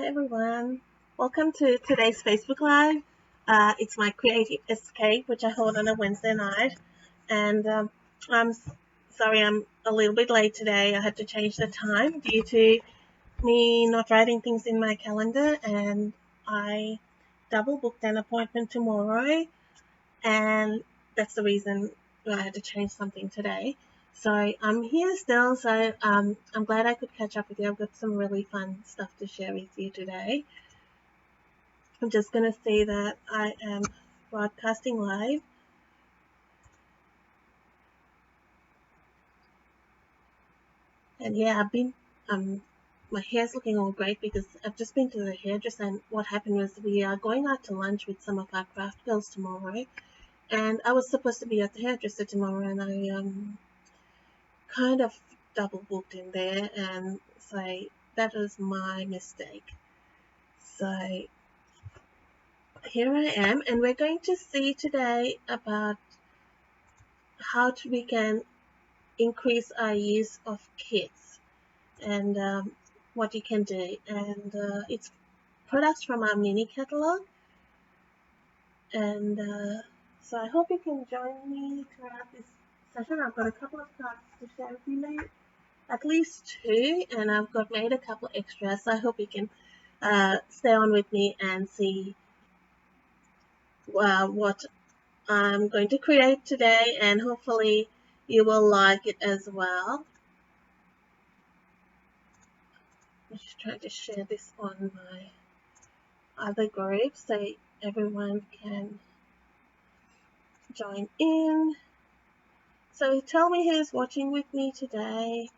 everyone. Welcome to today's Facebook Live. It's my creative escape, which I hold on a Wednesday night. And I'm sorry I'm a little bit late today. I had to change the time due to me not writing things in my calendar, and I double booked an appointment tomorrow, and that's the reason I had to change something today. So I'm here still, so I'm glad I could catch up with you. I've got some really fun stuff to share with you today. I'm just going to say that I am broadcasting live. And yeah, I've been, my hair's looking all great because I've just been to the hairdresser, and what happened was we are going out to lunch with some of our craft girls tomorrow. And I was supposed to be at the hairdresser tomorrow, and I kind of double booked in there, and so that was my mistake. So here I am, and we're going to see today about how we can increase our use of kits and what you can do. And it's products from our mini catalog, and so I hope you can join me throughout this session. I've got a couple of cards to share with you, at least two, and I've got made a couple extras, so I hope you can stay on with me and see what I'm going to create today, and hopefully you will like it as well. I'm just trying to share this on my other group so everyone can join in. So tell me who's watching with me today.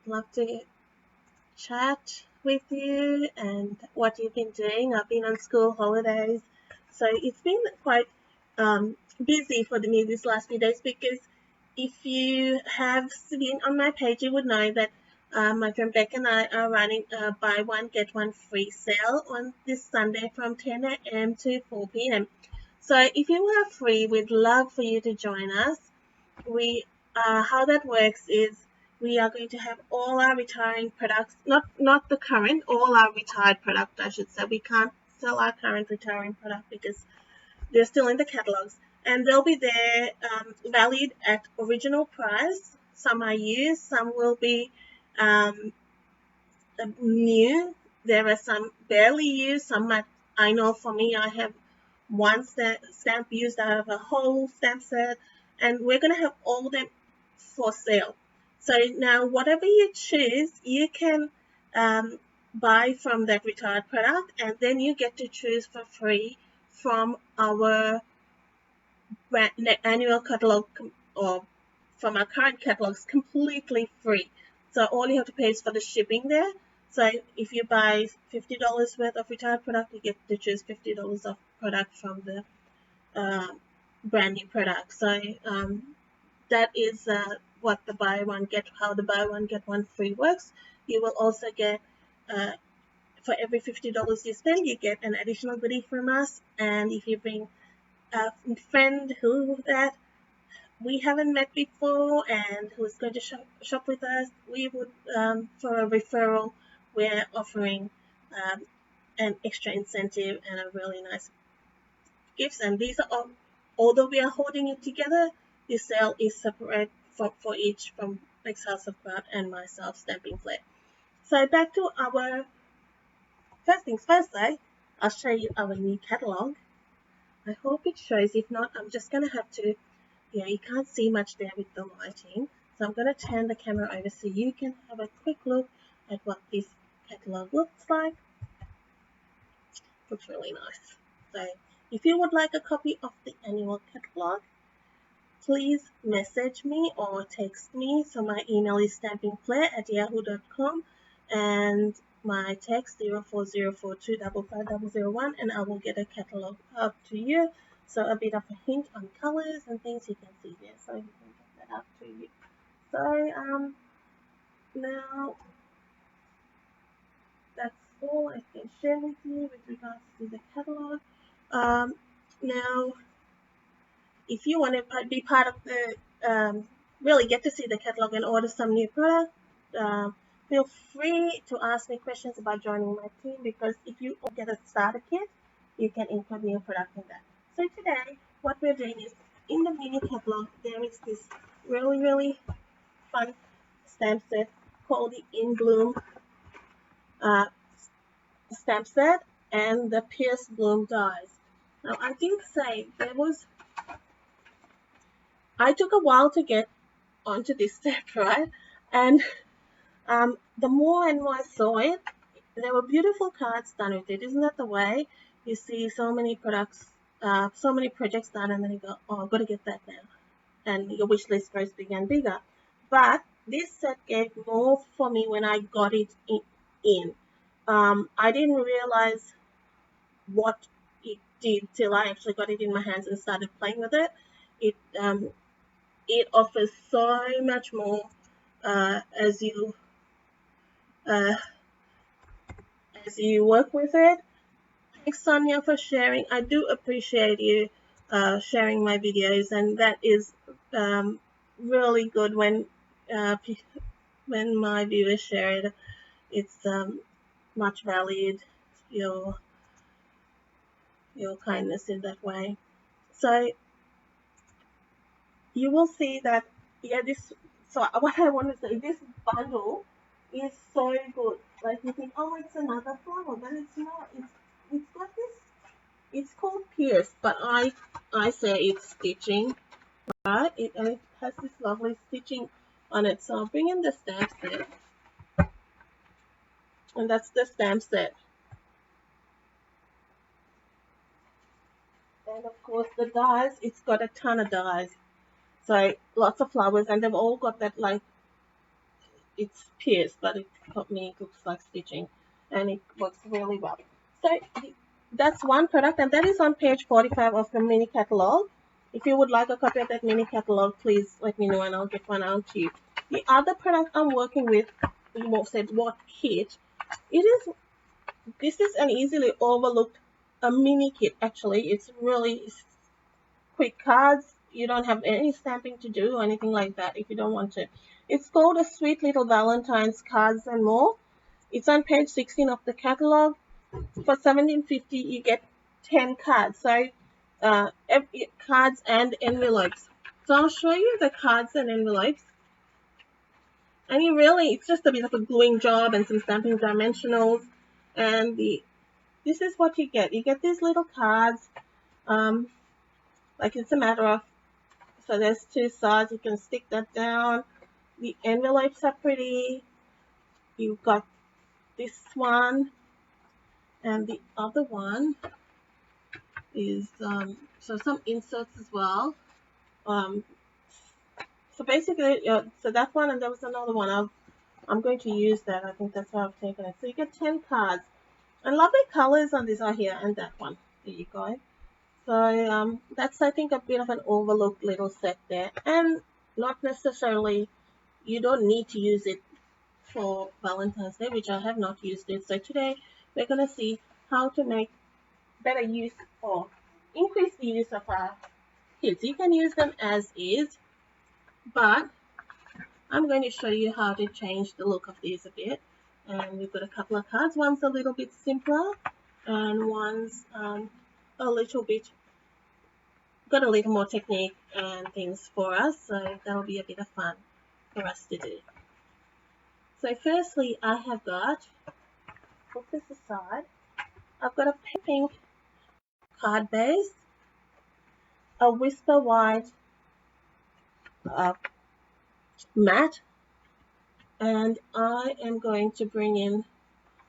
I'd love to chat with you and what you've been doing. I've been on school holidays, so it's been quite busy for me these last few days, because if you have been on my page, you would know that my friend Beck and I are running a buy one get one free sale on this Sunday from 10 a.m. to 4 p.m. So if you are free, we'd love for you to join us. How that works is we are going to have all our retiring products, not the current, all our retired product, I should say. We can't sell our current retiring product because they're still in the catalogs, and they'll be there valued at original price. Some are used, some will be new. There are some barely used, some might, I know for me, I have one stamp used out of a whole stamp set, and we're going to have all of them for sale. So now whatever you choose, you can buy from that retired product, and then you get to choose for free from our annual catalog, or from our current catalogs, completely free. So all you have to pay is for the shipping there. So if you buy $50 worth of retired product, you get to choose $50 of product from the brand new product. So that is what the how the buy one get one free works. You will also get for every $50 you spend, you get an additional goodie from us. And if you bring a friend that we haven't met before and who's going to shop with us, we would, for a referral, we're offering an extra incentive and a really nice gifts. And these are all, although we are holding it together, the sale is separate for each, from Next House of Craft and myself, Stamping Flair. So back to our first things first, though, I'll show you our new catalog. I hope it shows. If not, I'm just going to have to, you can't see much there with the lighting. So I'm going to turn the camera over so you can have a quick look at what this catalog looks like. Looks really nice. So if you would like a copy of the annual catalog, please message me or text me. So my email is stampingflair@yahoo.com, and my text 0404255001, and I will get a catalog out to you. So a bit of a hint on colors and things you can see there. So you can get that out to you. So now that's all I can share with you with regards to the catalog. Now, if you want to be part of the, really get to see the catalog and order some new product, feel free to ask me questions about joining my team, because if you get a starter kit, you can include your product in that. So today, what we're doing is, in the mini catalog, there is this really fun stamp set called the In Bloom uh, stamp set and the Pierce Bloom dies. Now, I did say I took a while to get onto this step, right? And the more and more I saw it, there were beautiful cards done with it. Isn't that the way? You see so many products, so many projects done, and then you go, oh, I've got to get that now. And your wish list grows bigger and bigger. But this set gave more for me when I got it in. I didn't realize what it did till I actually got it in my hands and started playing with it. It offers so much more as you work with it. Thanks, Sonia, for sharing. I do appreciate you sharing my videos, and that is really good when my viewers share it. It's much valued, your kindness in that way. So you will see that, yeah, this. So what I want to say, this bundle is so good. Like, you think, oh, it's another flower, but it's not. It's got this. It's called Pierce, but I say it's stitching, right? And it has this lovely stitching on it. So I'll bring in the stamp set, and that's the stamp set. And of course the dies. It's got a ton of dies. So lots of flowers, and they've all got that, like, it's pierced, but it looks like stitching, and it works really well. So that's one product, and that is on page 45 of the mini catalog. If you would like a copy of that mini catalog, please let me know and I'll get one out to you. The other product I'm working with, you said what kit? This is an easily overlooked mini kit. Actually, it's really quick cards. You don't have any stamping to do or anything like that if you don't want to. It's called a Sweet Little Valentines Cards and More. It's on page 16 of the catalog. For $17.50, you get 10 cards. So cards and envelopes. So I'll show you the cards and envelopes. And it's just a bit of a gluing job and some stamping dimensionals. And this is what you get. You get these little cards. Like, it's a matter of, so there's two sides. You can stick that down. The envelopes are pretty. You've got this one, and the other one is so some inserts as well. So basically, so that one, and there was another one. I'm going to use that. I think that's why I've taken it. So you get 10 cards, and lovely colors on this are here, and that one. There you go. So that's, I think, a bit of an overlooked little set there, and not necessarily, you don't need to use it for Valentine's Day, which I have not used it. So today we're going to see how to make better use or increase the use of our kits. You can use them as is, but I'm going to show you how to change the look of these a bit. And we've got a couple of cards. One's a little bit simpler, and one's a little bit, got a little more technique and things for us. So that'll be a bit of fun for us to do. So firstly, I have got, put this aside, I've got a pink card base, a Whisper White matte, and I am going to bring in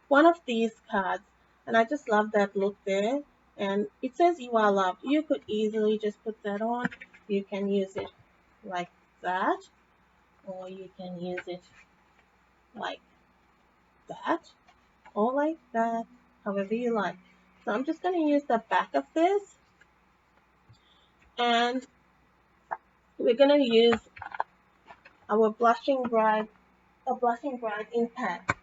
one of these cards, and I just love that look there, and it says "You Are Loved." You could easily just put that on. You can use it like that, or you can use it like that, or like that, however you like. So I'm just going to use the back of this, and we're going to use our Blushing Bride impact.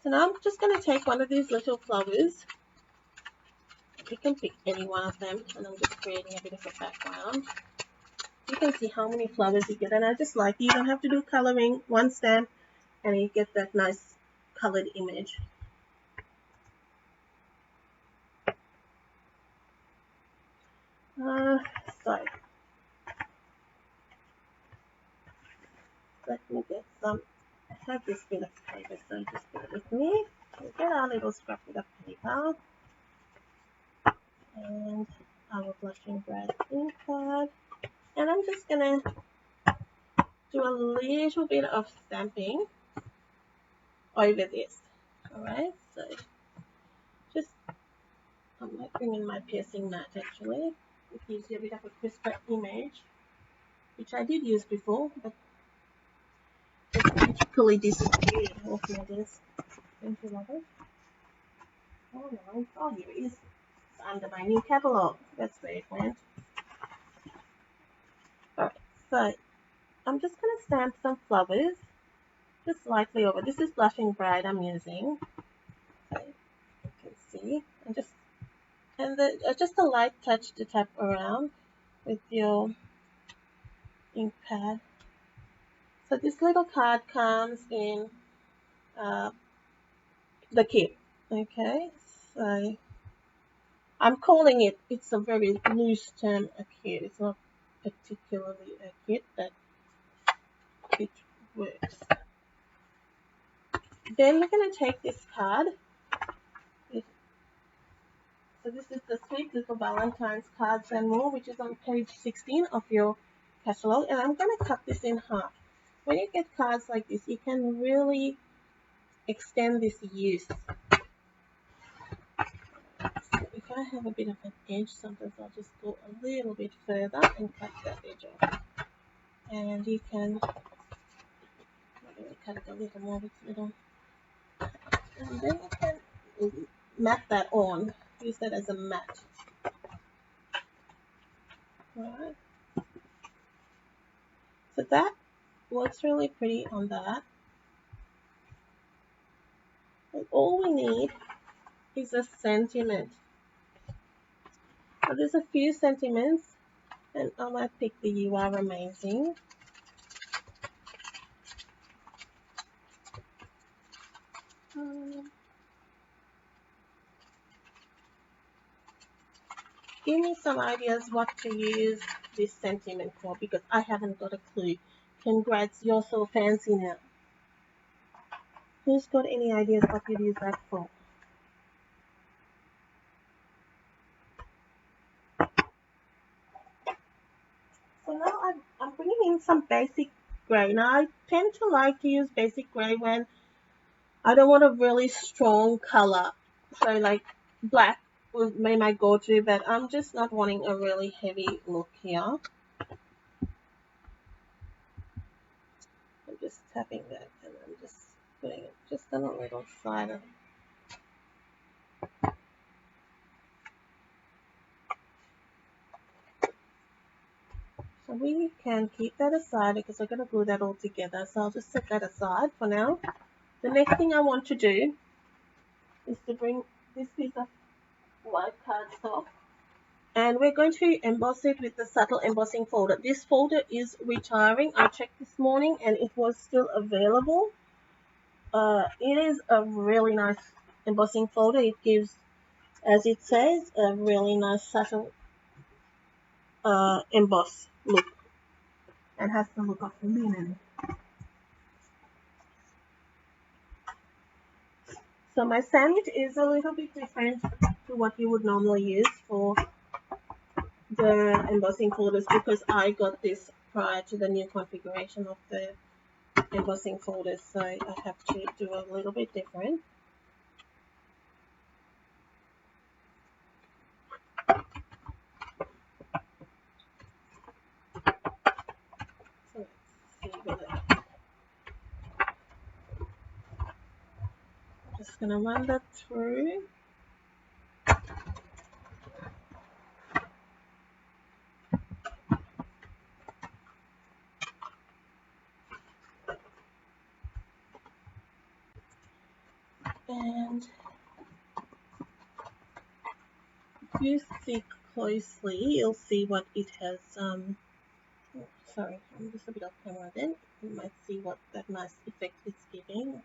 So now I'm just going to take one of these little flowers. You can pick any one of them, and I'm just creating a bit of a background. you can see how many flowers you get, and I just like you don't have to do coloring, one stamp and you get that nice colored image. So let me get some. I have this bit of paper, so just bear with me. We'll get our little scrap bit of paper and our blushing bright ink pad, and I'm just gonna do a little bit of stamping over this. Alright, so just I might bring in my piercing mat actually. It gives you a bit of a crisper image, which I did use before, but it's magically disappeared off my desk. Don't you love it? Oh no, oh here it is. It's under my new catalogue. That's where it went. Alright, so I'm just going to stamp some flowers just lightly over. This is blushing bright I'm using. So you can see. Just a light touch to tap around with your ink pad. So this little card comes in the kit. Okay, so I'm calling it, it's a very loose term, a kit. It's not particularly a kit, but it works. Then we're going to take this card. So this is the Sweet Little Valentines Cards and More, which is on page 16 of your catalog. And I'm going to cut this in half. When you get cards like this, you can really extend this use. So if I have a bit of an edge, sometimes I'll just go a little bit further and cut that edge off. And you can cut it a little more with little. And then you can mat that on. Use that as a mat. Alright. So that works really pretty on that. And all we need is a sentiment. So there's a few sentiments, and I might pick the "You Are Amazing." Give me some ideas what to use this sentiment for, because I haven't got a clue. Congrats, you're so fancy now. Who's got any ideas what you'd use that for? So now I'm bringing in some basic grey. Now I tend to like to use basic grey when I don't want a really strong color. So like black would be my go-to, but I'm just not wanting a really heavy look here. I'm just tapping that and I'm just putting it just on a little side. So we can keep that aside because we're going to glue that all together. So I'll just set that aside for now. The next thing I want to do is to bring this piece of white cardstock, and we're going to emboss it with the subtle embossing folder. This folder is retiring. I checked this morning and it was still available. It is a really nice embossing folder. It gives, as it says, a really nice subtle emboss look and has the look of linen. So my sandwich is a little bit different to what you would normally use for the embossing folders because I got this prior to the new configuration of the embossing folders, so I have to do a little bit different. So let's see whether I'm just going to run that through. And if you see closely, you'll see what it has sorry, I'm just a bit off camera then. You might see what that nice effect it's giving.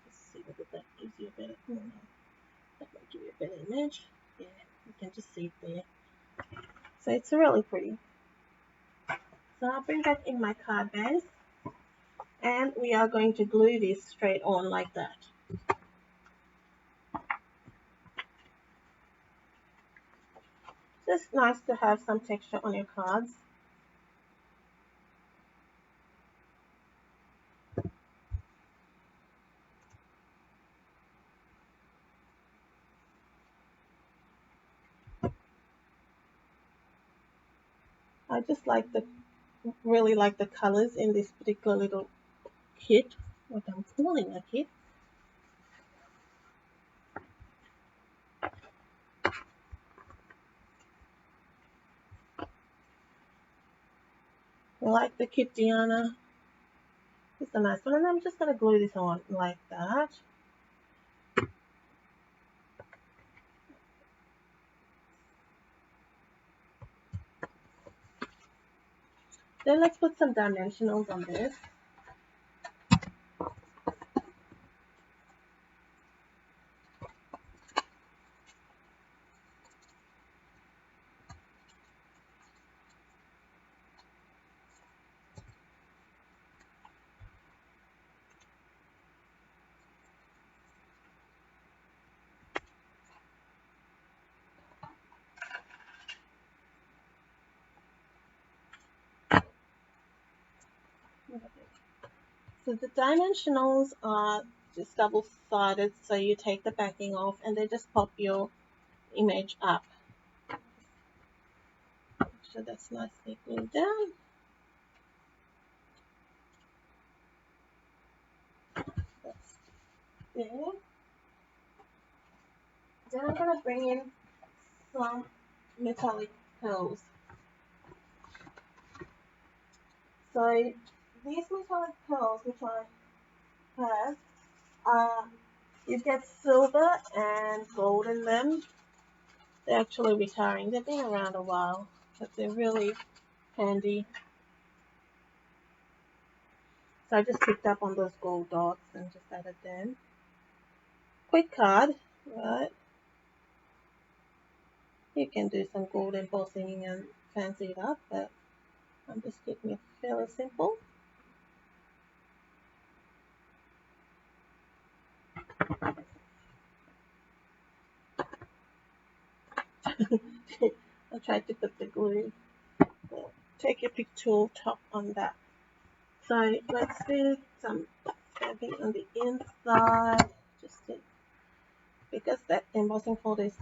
Just see whether that gives you a better, oh no, that might give you a better image. Yeah, you can just see it there. So it's really pretty. So I'll bring that in my card base, and we are going to glue this straight on like that. Just nice to have some texture on your cards. I just really like the colors in this particular little kit, what I'm calling a kit. I like the kit, Diana. It's a nice one, and I'm just going to glue this on like that. Then let's put some dimensionals on this. So the dimensionals are just double-sided, so you take the backing off and they just pop your image up. So that's nicely glued down. That's there. Then I'm going to bring in some metallic pearls. So these metallic pearls, which I have, you get silver and gold in them. They're actually retiring. They've been around a while, but they're really handy. So I just picked up on those gold dots and just added them. Quick card, right? You can do some gold embossing and fancy it up, but I'm just keeping it fairly simple. I tried to put the glue. Take your pick tool top on that. So let's do some stamping on the inside, just to, because that embossing folder is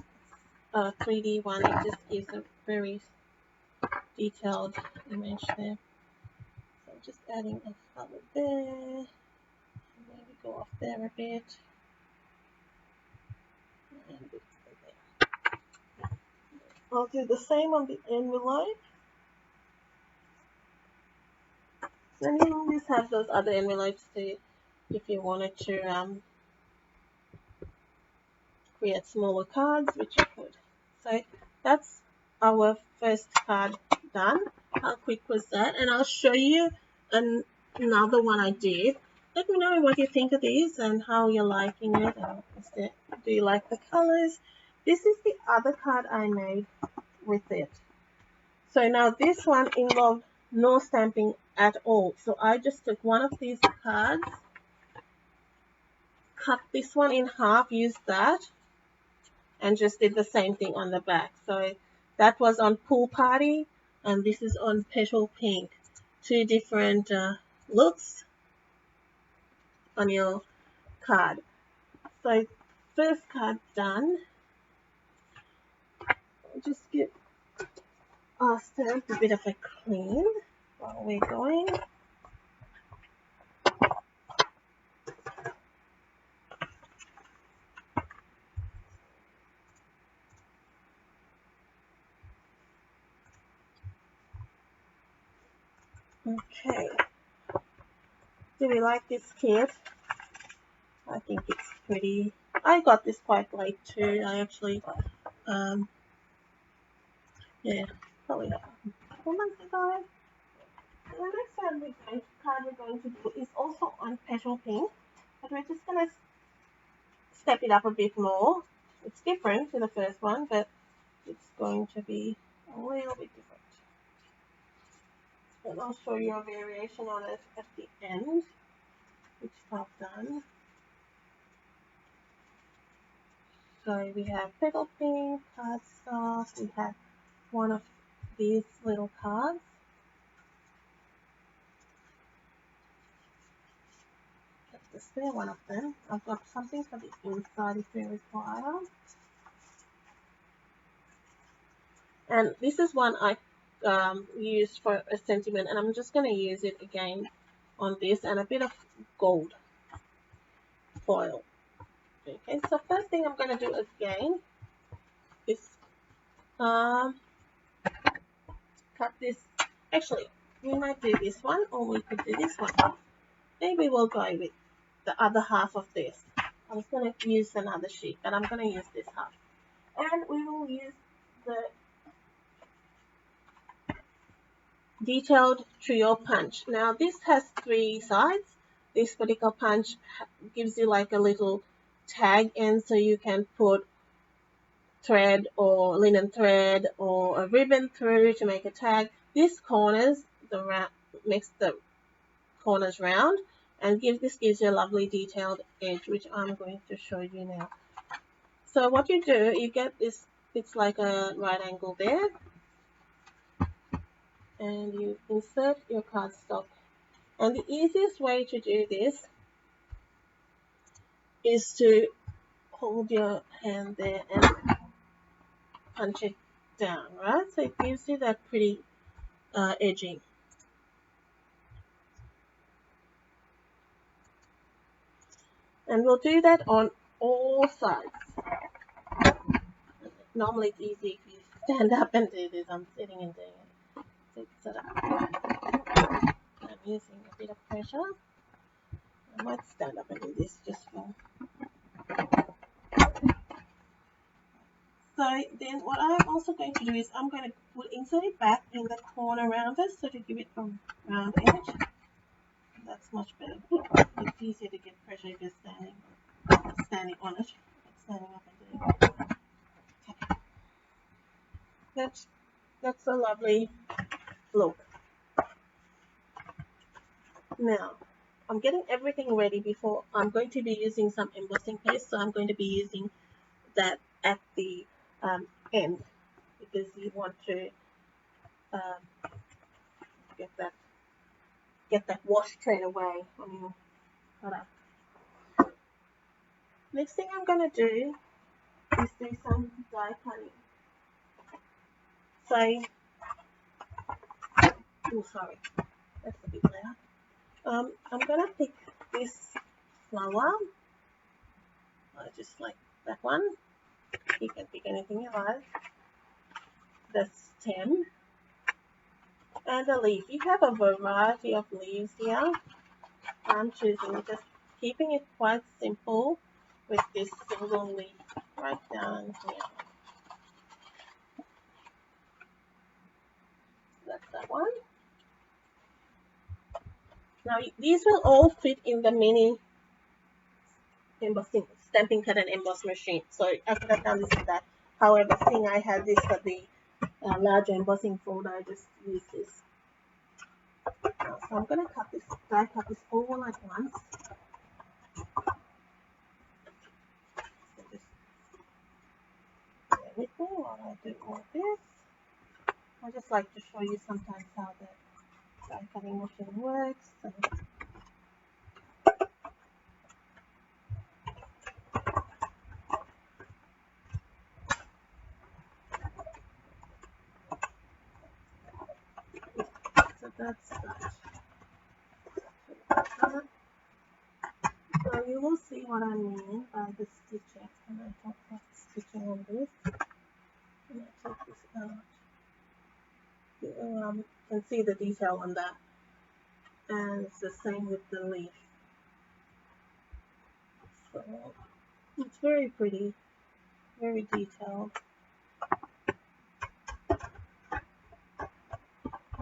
3D one, it just gives a very detailed image there. So I'm just adding a color there, maybe go off there a bit, and there. I'll do the same on the envelope. Then you always have those other envelopes too, if you wanted to create smaller cards, which you could. So that's our first card done. How quick was that? And I'll show you another one I did. Let me know what you think of these and how you're liking it. Do you like the colors? This is the other card I made with it. So now this one involved no stamping at all. So I just took one of these cards, cut this one in half, used that, and just did the same thing on the back. So that was on Pool Party, and this is on Petal Pink. Two different looks on your card. So first card done. I'll just give our stamp a bit of a clean while we're going. Okay. Do we like this kit? I think it's pretty. I got this quite late too. I actually, yeah, probably a couple months ago. The next card we're going to do is also on Petal Pink, but we're just going to step it up a bit more. It's different to the first one, but it's going to be a little bit different. And I'll show you a variation on it at the end, which I've done. So we have Petal Pink, Cardstock, we have one of these little cards. Just there, one of them. I've got something for the inside if you require. And this is one I used for a sentiment, and I'm just going to use it again on this and a bit of gold foil. Okay, so first thing I'm going to do again is cut this. Actually, we might do this one, or we could do this one. Maybe we'll go with the other half of this. I was going to use another sheet, but I'm going to use this half. And we will use the detailed trio punch. Now this has 3 sides. This particular punch gives you like a little tag end, so you can put thread or linen thread or a ribbon through to make a tag. This corners makes the corners round, and this gives you a lovely detailed edge, which I'm going to show you now. So what you do, you get this, it's like a right angle there, and you insert your cardstock. And the easiest way to do this is to hold your hand there and punch it down, right? So it gives you that pretty edging. And we'll do that on all sides. Normally it's easy if you stand up and do this. I'm sitting and doing it. So set up. I'm using a bit of pressure. I might stand up and do this just for. So then what I'm also going to do is I'm going to insert it back in the corner around it, so to give it a round edge. That's much better. It's easier to get pressure if you're standing on it, standing up and doing it. Okay. That's a lovely look. Now I'm getting everything ready before I'm going to be using some embossing paste, so I'm going to be using that at the end, because you want to get that wash straight away on your product. Next thing I'm going to do is do some die cutting. So, oh sorry, that's a bit loud. I'm going to pick this flower, just like that one. You can pick anything you like. The stem and the leaf. You have a variety of leaves here. I'm choosing just keeping it quite simple with this single leaf right down here. That's that one. Now these will all fit in the mini embossing stamping cut and emboss machine. So I could have done this with that. However, seeing I had this for the larger embossing folder, I just used this. So I'm going to die cut this all at once. So just bear with me while I do all this. I just like to show you sometimes how the die cutting machine works. So that's that. So you will see what I mean by the stitching, and I talk about stitching on this. And I take this out. You can see the detail on that, and it's the same with the leaf. So it's very pretty, very detailed.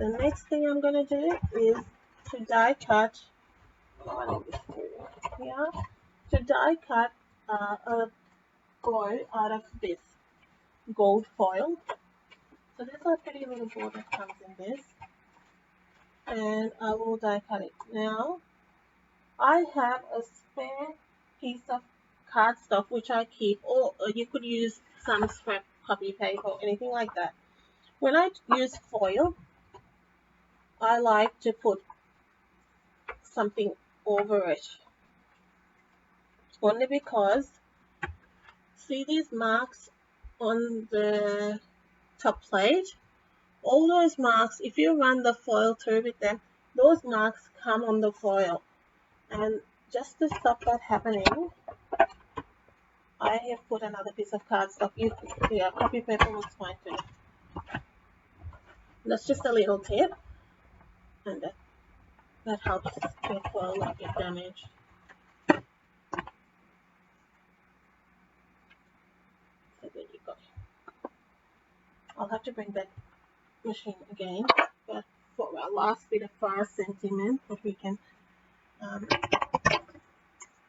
The next thing I'm going to do is to die cut. Here to die cut a bow out of this gold foil. So this is a pretty little bow that comes in this, and I will die cut it. Now I have a spare piece of cardstock which I keep, or you could use some scrap copy paper or anything like that. When I use foil, I like to put something over it, only because see these marks on the top plate, all those marks, if you run the foil through with them, those marks come on the foil, and just to stop that happening, I have put another piece of cardstock. Yeah, copy paper looks fine too. That's just a little tip, and that helps your foil not get damaged. So there you go. I'll have to bring that machine again, but for our last bit of fire sentiment, that we can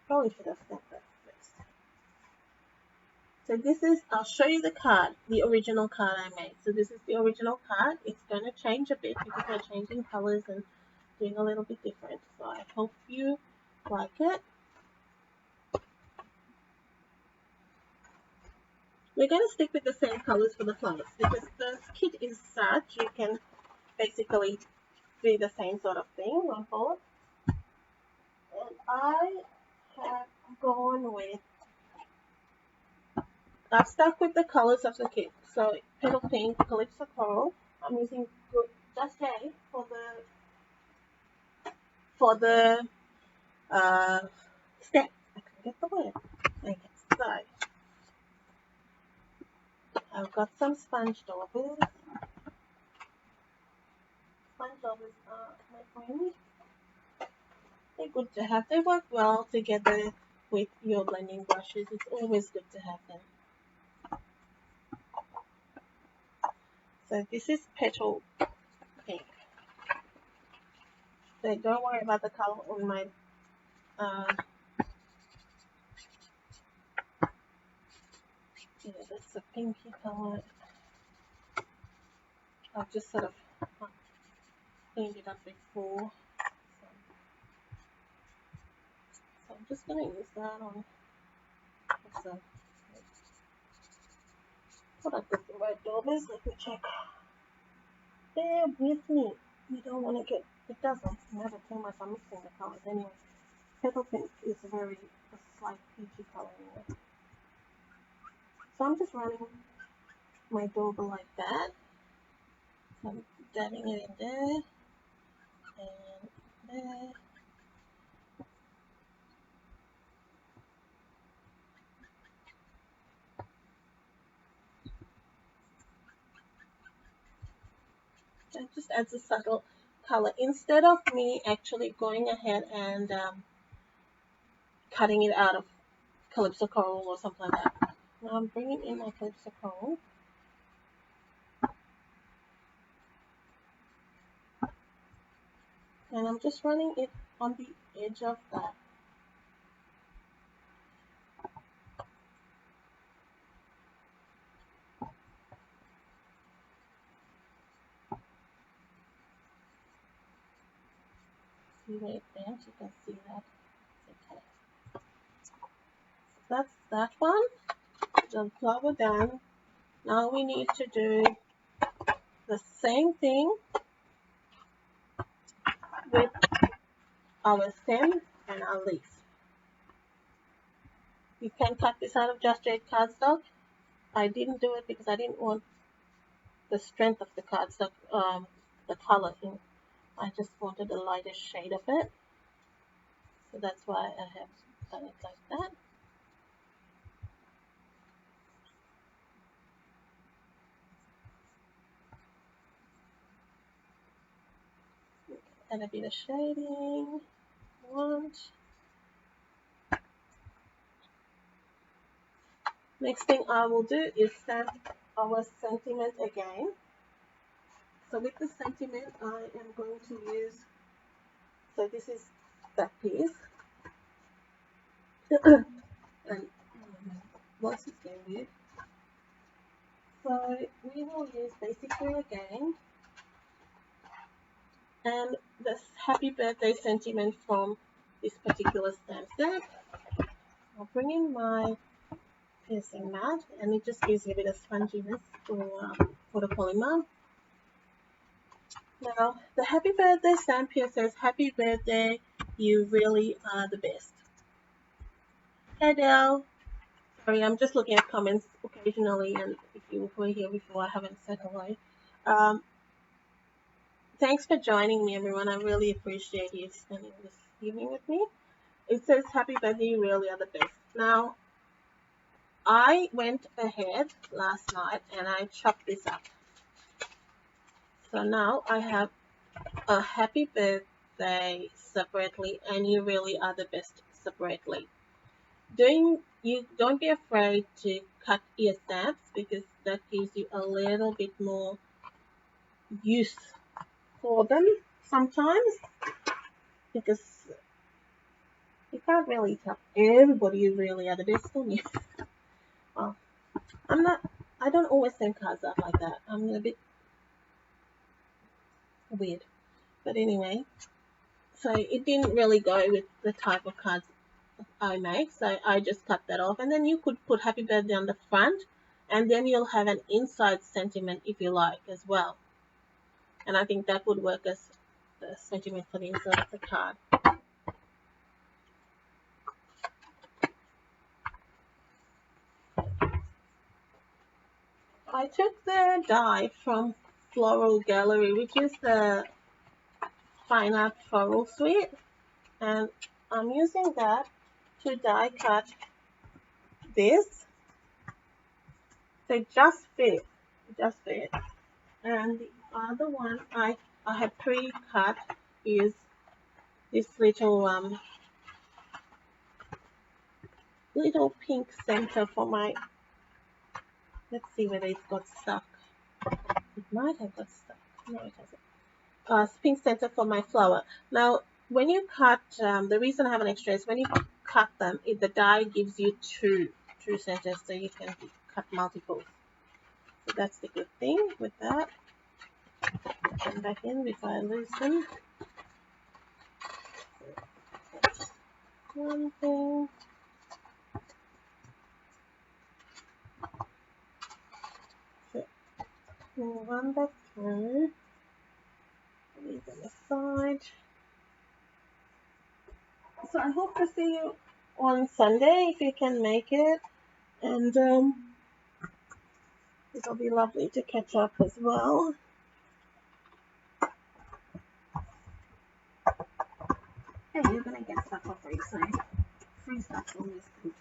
probably should have stamped that first. So this is, I'll show you the card, the original card I made. So this is the original card. It's going to change a bit because we're changing colors and doing a little bit different. So I hope you like it. We're going to stick with the same colors for the flowers because the kit is such, you can basically do the same sort of thing on board. And I have gone with, I've stuck with the colors of the kit. So Petal Pink, Calypso Coral. I'm using just Jade for the step. I can get the word. Okay, so I've got some sponge daubers. Sponge daubers are my friend. They're good to have. They work well together with your blending brushes. It's always good to have them. So this is Petal Pink. So don't worry about the color on my yeah, that's a pinky color. I've just sort of cleaned it up before. So I'm just going to use that on. So what I've got the right daubers. Let me check. Bear with me. You don't want to get. It doesn't matter too much. I'm mixing the colors anyway. Petal Pink is a slight peachy color anyway. So I'm just running my dauber like that. So I'm dabbing it in there and there. That just adds a subtle color instead of me actually going ahead and cutting it out of Calypso Coral or something like that. Now I'm bringing in my Calypso Coral. And I'm just running it on the edge of that. See where it bent? You can see that. Okay. That's that one. The flower done. Now we need to do the same thing with our stem and our leaf. You can cut this out of Just Jade cardstock. I didn't do it because I didn't want the strength of the cardstock, the color in. I just wanted a lighter shade of it. So that's why I have done it like that. Add a bit of shading. Next thing I will do is stamp our sentiment again. So with the sentiment, I am going to use, so this is that piece. And voice is getting weird. So we will use basically again, and this happy birthday sentiment from this particular stamp set. I'll bring in my piercing mat, and it just gives you a bit of sponginess for the polymer. Now, the happy birthday stamp here says, "Happy birthday, you really are the best." Petal. Sorry, I'm just looking at comments occasionally, and if you were here before, I haven't said hello. Thanks for joining me, everyone. I really appreciate you spending this evening with me. It says, "Happy birthday, you really are the best." Now, I went ahead last night and I chopped this up. So now I have a happy birthday separately, and you really are the best separately. You don't be afraid to cut your stamps, because that gives you a little bit more use for them sometimes, because you can't really tell everybody you really are the best, can you? Well, I don't always send cards out like that. I'm a bit weird. But anyway, so it didn't really go with the type of cards I make, so I just cut that off. And then you could put happy birthday on the front, and then you'll have an inside sentiment if you like as well. And I think that would work as the sentiment for the inside of the card. I took the die from Floral Gallery, which is the Fine Art Floral Suite, and I'm using that to die cut this. So just fit. And the other one I have pre-cut is this little pink center for my, let's see whether it's got stuck. It might have got stuck. No, it hasn't. Pink center for my flower. Now, when you cut, the reason I have an extra is when you cut them, the die gives you two centers, so you can cut multiples. So that's the good thing with that. Come back in before I lose them. That's one thing. So we'll run that through. Leave them aside. So I hope to see you on Sunday if you can make it, and it'll be lovely to catch up as well. Hey, you're gonna get stuff for free, so free stuff's always good.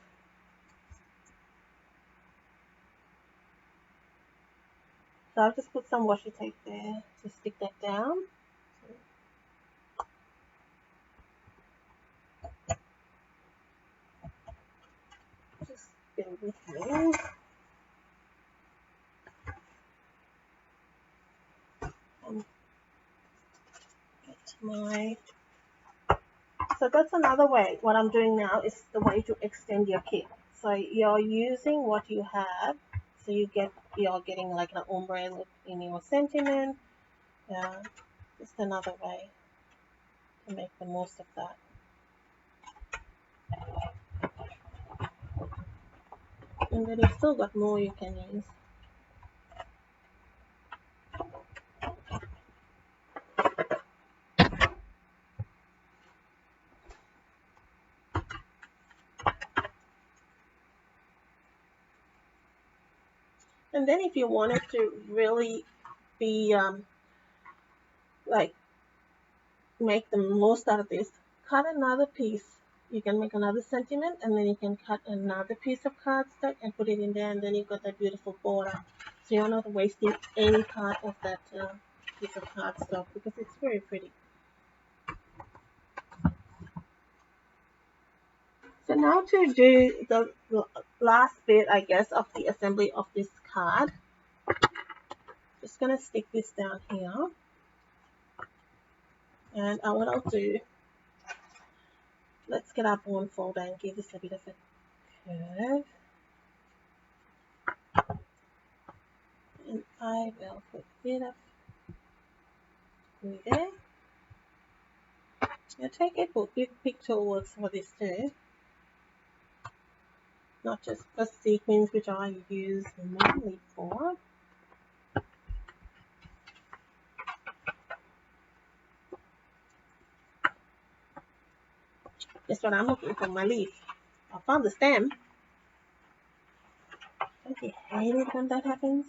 So I'll just put some washi tape there to stick that down. Just bear with me. And get my. So that's another way. What I'm doing now is the way to extend your kit. So you're using what you have. So you're getting like an ombre look in your sentiment. Just another way to make the most of that. And then you've still got more you can use. And then if you wanted to really be like make the most out of this, cut another piece. You can make another sentiment, and then you can cut another piece of cardstock and put it in there, and then you've got that beautiful border. So you're not wasting any part of that piece of cardstock, because it's very pretty. So now to do the last bit, I guess, of the assembly of this card. Just going to stick this down here. And what I'll do, let's get our bone folder and give this a bit of a curve. And I will put a bit of glue there. Now take a book, big tool works for this too. Not just for sequins, which I use mainly for. That's what I'm looking for, my leaf. I found the stem. Don't you hate it when that happens?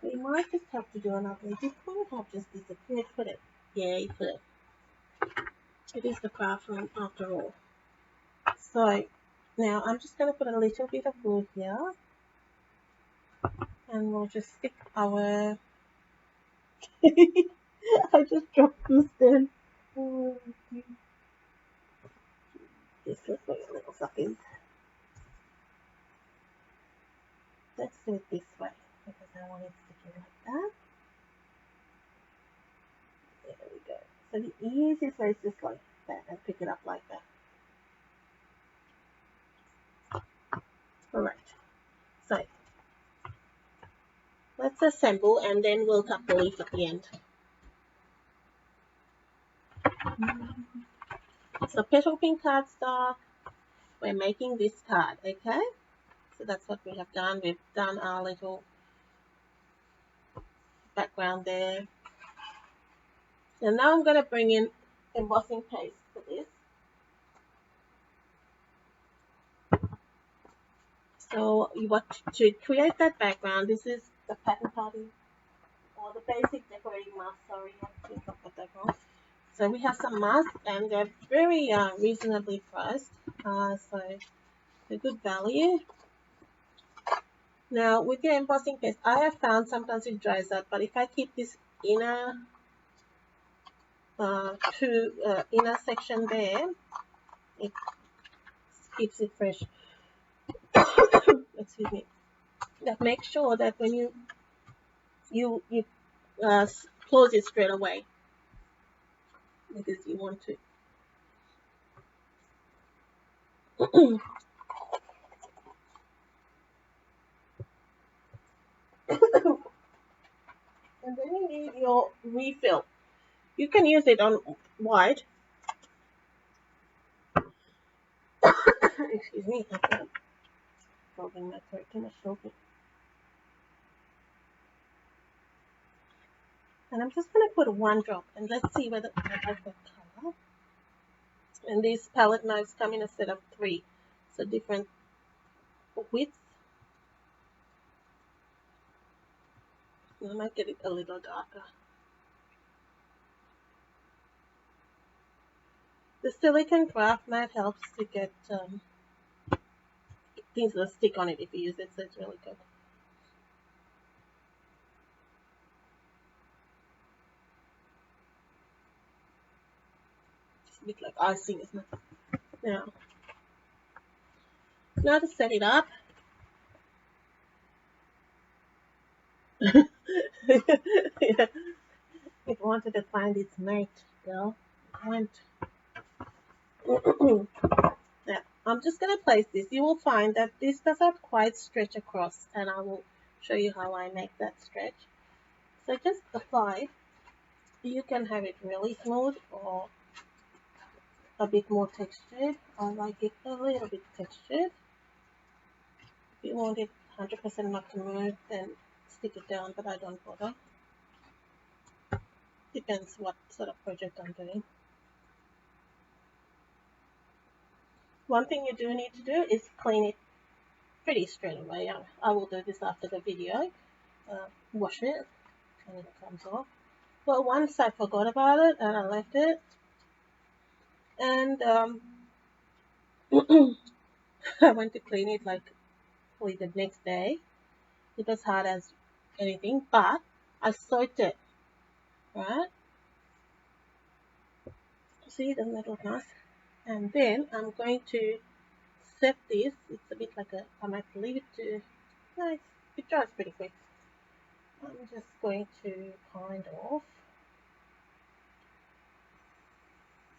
We might just have to do another. This couldn't have just disappeared, could it? Yeah, it could. It is the craft room after all. So now I'm just going to put a little bit of glue here. And we'll just stick our... I just dropped the stem. Oh, this looks like a little suckers. Let's do it this way because I want it sticking like that. There we go. So the easiest way is just like that and pick it up like that. Alright. So let's assemble and then we'll cut the leaf at the end. So petal pink cardstock. We're making this card, okay? So that's what we have done. We've done our little background there. And now I'm going to bring in embossing paste for this. So you want to create that background. This is the pattern party or the basic decorating mask. Sorry, I think I got that wrong. So we have some masks and they're very reasonably priced. So they're good value. Now with your embossing paste, I have found sometimes it dries out, but if I keep this inner inner section there, it keeps it fresh. Excuse me. That makes sure that when you close it straight away because you want to. And then you need your refill. You can use it on white. Excuse me, I'm frogging my throat too much talking. And I'm just going to put one drop and let's see whether I like the color. And these palette knives come in a set of 3, so different widths. I might get it a little darker. The silicone craft mat helps to get things will stick on it if you use it, so it's really good. It's a bit like icing, isn't it? Now to set it up. Yeah. It wanted to find its mate, girl. It went. Now, I'm just going to place this. You will find that this does not quite stretch across, and I will show you how I make that stretch. So just apply. You can have it really smooth or a bit more textured. I like it a little bit textured. If you want it 100% not to move, then stick it down, but I don't bother. Depends what sort of project I'm doing. One thing you do need to do is clean it pretty straight away. I will do this after the video. Wash it and it comes off. Well, once I forgot about it and I left it, and I went to clean it like probably the next day. It was hard as anything, but I soaked it, right? See, doesn't that look nice? And then I'm going to set this. It's a bit like I might leave it to, no, it dries pretty quick. I'm just going to kind of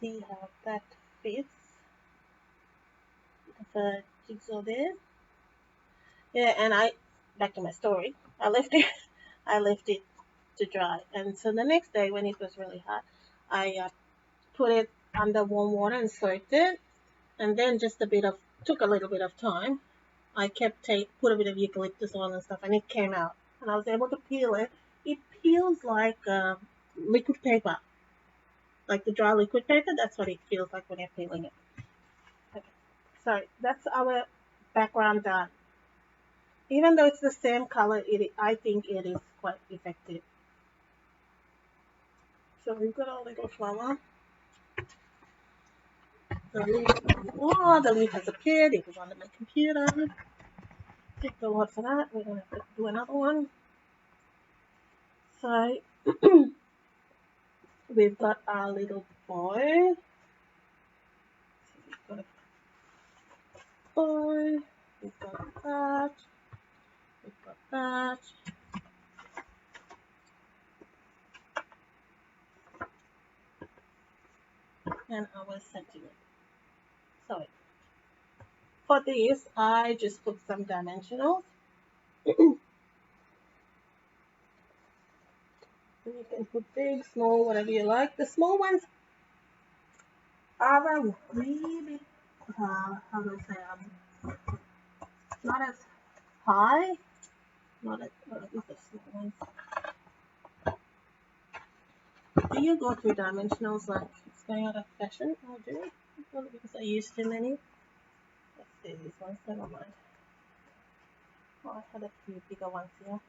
see how that fits the jigsaw there. Yeah, and back to my story. I left it I left it to dry, and so the next day when it was really hot, I put it under warm water and soaked it, and then took a little bit of time. I put a bit of eucalyptus on and stuff, and it came out, and I was able to peel it. It peels like liquid paper, like the dry liquid paper. That's what it feels like when you're peeling it. Okay. So that's our background done. Even though it's the same color, I think it is quite effective. So we've got our little flower. The leaf has appeared. It was under my computer. Take the lot for that. We're going to have to do another one. So we've got our little boy. So we've got a boy. We've got that. We've got that. And our sentiment. So for this, I just put some dimensionals. You can put big, small, whatever you like. The small ones are a wee bit, how do I say, not as high. Not as, the small ones. Do you go through dimensionals like it's going out of fashion? I do. Probably because I use too many. Let's see these ones, never mind. Oh, I had a few bigger ones here.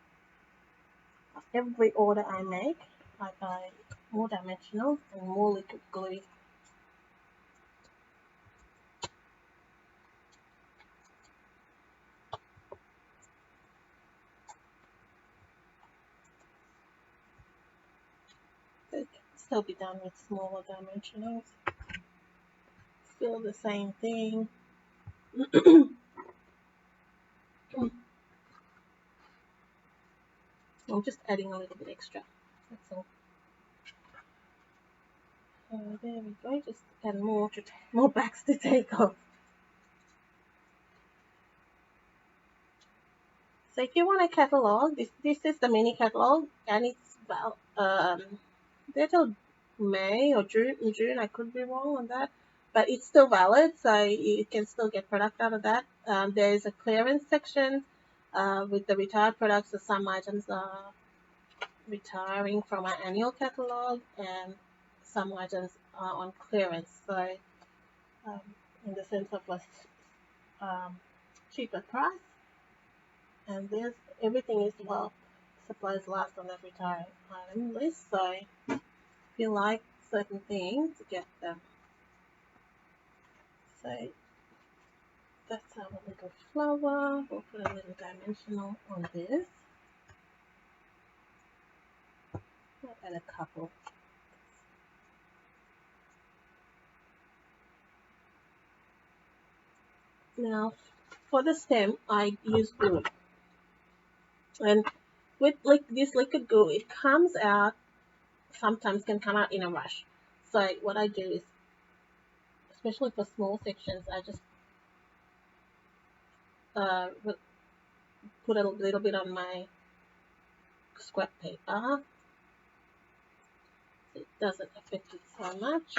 Every order I make, I buy more dimensionals and more liquid glue. It can still be done with smaller dimensionals. Still the same thing. I'm just adding a little bit extra. That's all. There we go. Just add more backs to take off. So if you want a catalog, this is the mini catalog, and it's about there till May or June. I could be wrong on that, but it's still valid, so you can still get product out of that. There is a clearance section with the retired products. So some items are retiring from our annual catalog, and some items are on clearance. So in the sense of a cheaper price, and everything is supplies last on the retired item list. So if you like certain things, get them. So that's our little flower. We'll put a little dimensional on this. I'll add a couple. Now for the stem, I use glue, and with this liquid glue, it comes out. Sometimes can come out in a rush. So what I do is, especially for small sections, I just put a little bit on my scrap paper. It doesn't affect it so much.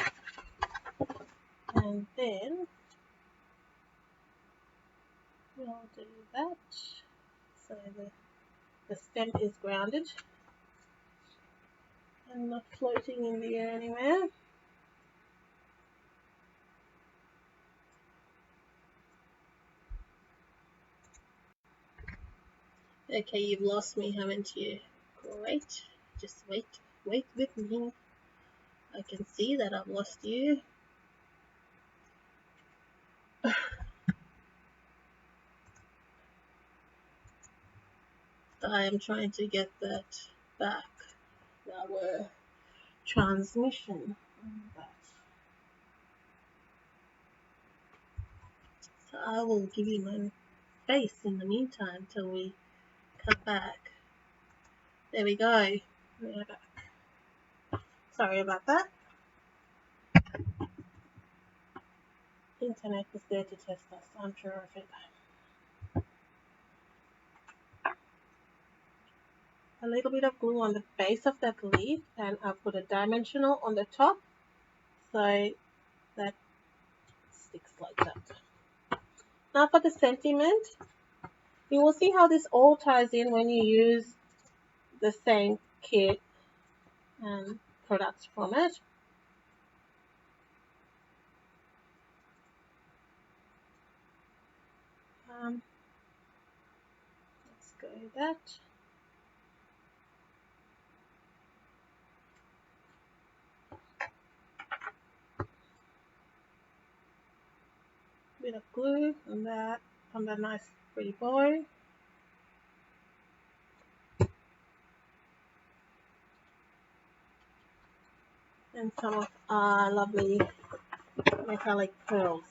And then we'll do that. So the stem is grounded and not floating in the air anywhere. Okay, you've lost me, haven't you? Great. Just wait with me. I can see that I've lost you. I am trying to get that back. Our transmission on that. So I will give you my face in the meantime till we come back. There we go. Sorry about that. Internet is there to test us. I'm sure of it. A little bit of glue on the base of that leaf, and I'll put a dimensional on the top so that sticks like that. Now for the sentiment, you will see how this all ties in when you use the same kit and products from it. Let's go with that. Bit of glue on that nice pretty bow. And some of our lovely metallic pearls.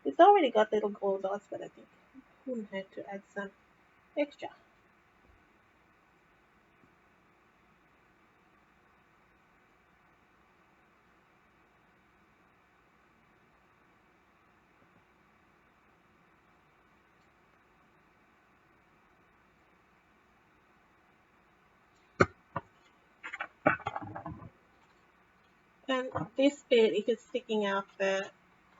It's already got little gold dots, but I think we wouldn't have to add some extra. And this bit, if it's sticking out there,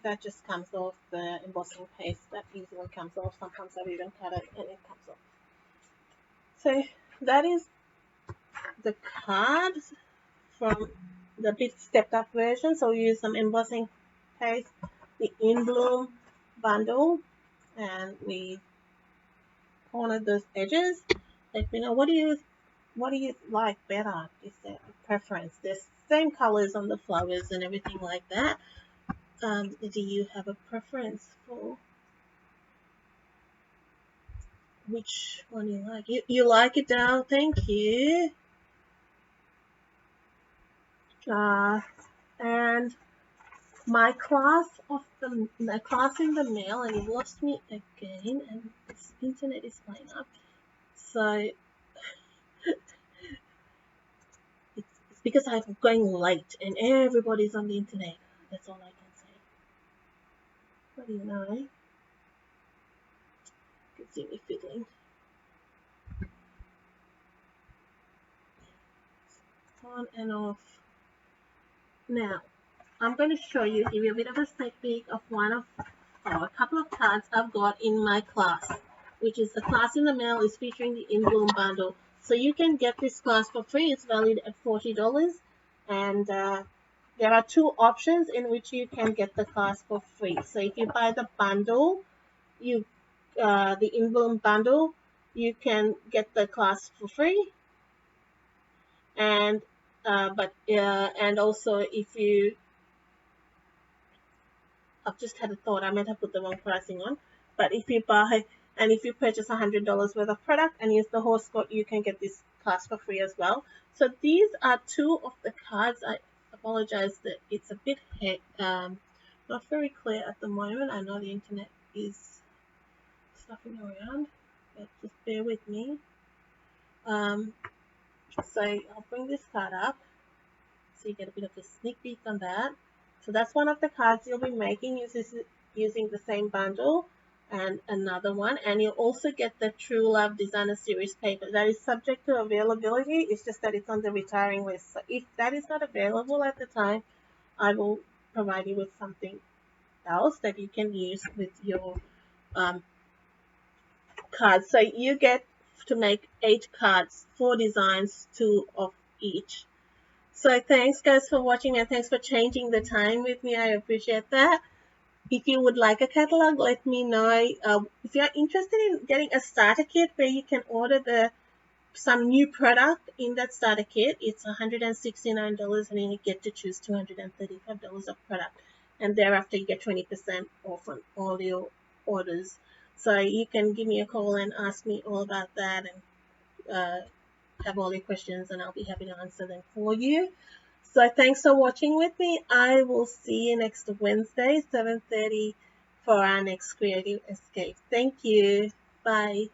that just comes off the embossing paste. That easily comes off. Sometimes I've even cut it and it comes off. So that is the card from the bit stepped up version. So we use some embossing paste, the In Bloom bundle, and we cornered those edges. Let me know, what do you like better? Is there a preference? There's same colors on the flowers and everything like that. Do you have a preference for which one you like? You like it, Dal? Thank you. And my class in the mail, and it lost me again, and this internet is playing up. So it's because I'm going late and everybody's on the internet. That's all I can say. What do you know? You can see me fiddling. On and off. Now, I'm going to give you a bit of a sneak peek of a couple of cards I've got in my class, which is the class in the mail is featuring the In Bloom bundle. So you can get this class for free. It's valid at $40, and there are two options in which you can get the class for free. So if you buy the bundle, the In Bloom bundle, you can get the class for free, and also if you, I've just had a thought, I might have put the wrong pricing on, but if you purchase $100 worth of product and use the horse code, you can get this class for free as well. So these are two of the cards. I apologize that it's a bit not very clear at the moment. I know the internet is stuffing around, but just bear with me. So I'll bring this card up so you get a bit of a sneak peek on that. So that's one of the cards you'll be making using the same bundle, and another one, and you'll also get the True Love Designer Series paper. That is subject to availability. It's just that it's on the retiring list. So if that is not available at the time, I will provide you with something else that you can use with your cards. So you get to make 8 cards, 4 designs, 2 of each. So thanks guys for watching, and thanks for changing the time with me. I appreciate that. If you would like a catalog, let me know. If you're interested in getting a starter kit where you can order some new product in that starter kit, it's $169, and then you get to choose $235 of product, and thereafter you get 20% off on all your orders. So you can give me a call and ask me all about that, and have all your questions, and I'll be happy to answer them for you. So thanks for watching with me. I will see you next Wednesday, 7:30, for our next Creative Escape. Thank you. Bye.